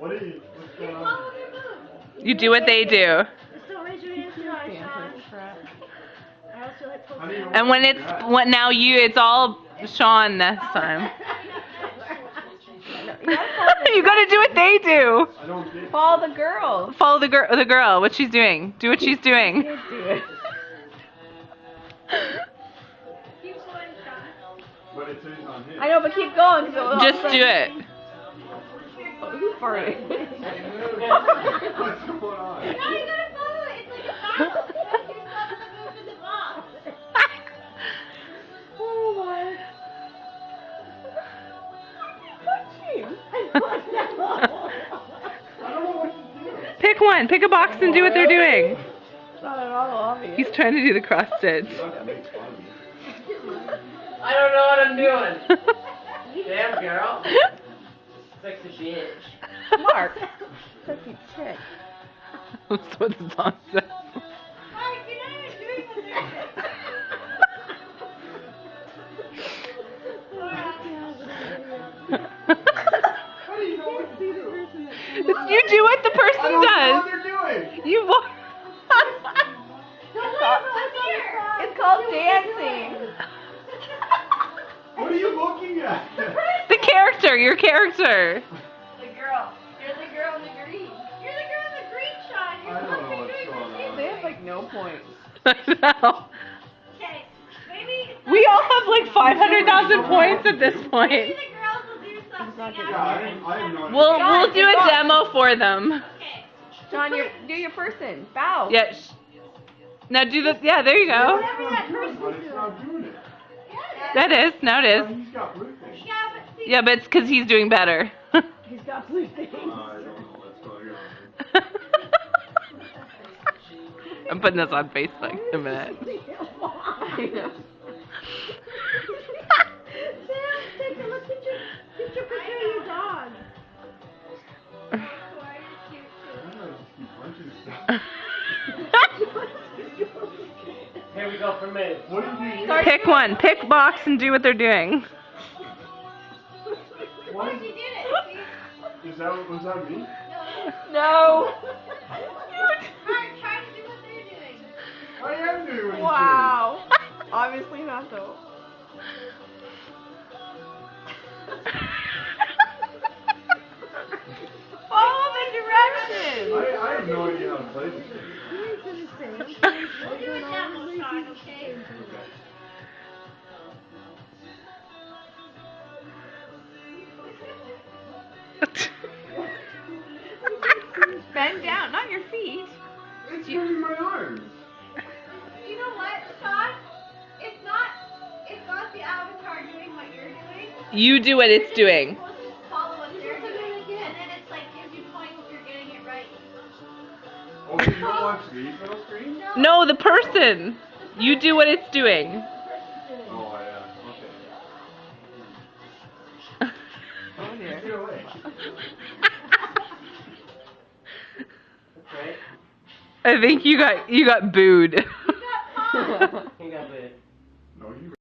What's going on? You do what they do. So raise your hands to Sean. I also like poking. And when it's now it's all Sean this time. You gotta do what they do. I don't get Follow the girl. Follow the girl. What she's doing. Do what she's doing. Do it. But it says on his. I know, but keep going. Just do it. Who's farting? What's going on? No, you gotta follow it. It's like a battle. You're supposed to move in the box. Oh my. I don't know what to do. Pick one. Pick a box and do what they're doing. It's not at all obvious. He's trying to do the cross stitch. That makes fun of me. I don't know what I'm doing. Damn girl. Sexy bitch. Mark. Cookie chick. That's what the song says. Mark, you're not even doing what they're How do you know what to do? You do what the I person don't know what does. they're doing. You walk. It's called dancing. What are you looking at? The character. Your character. The girl. You're the girl in the green. You're the girl in the green, Sean. I You're don't know what's going on. They have like no points. I know. Okay, maybe We all have like 500,000 points at this point. maybe the girls will do something not Yeah, else. I have no idea. We'll do a demo for them. Okay. John, do your person. Bow. Yeah. Now do the. Yeah, there you go. Whatever that person But it's not doing it. That is. Now it Oh, is. he's got blue things. Yeah, but see, Yeah, but it's because he's doing better. He's got blue things. I don't know what's going on. I'm putting this on Facebook in a minute. I know. Sam, take a look at your picture of your dog. I don't know, just keep punching stuff. Here we go for me. What did you use? Sorry. Pick one. Pick box and do what they're doing. What? You did it. See? Was that me? No. Mark, try to do what they're doing. I am doing what he's Wow. Obviously not though. Follow the directions. doing. I have no idea how to play this game. We'll do a demo, Sean, okay? Bend down, not your feet. It's moving my arms. You know what, Sean? It's not the avatar doing what you're doing. You do what it's doing. You're supposed to follow what they're doing, and then it's like gives you points if you're getting it right. Oh, you don't watch these little screens? No, the person. You do what it's doing. Oh, yeah. Okay. Oh dear. Get away. Right? I think you got booed. You got paused. He got bit. No, you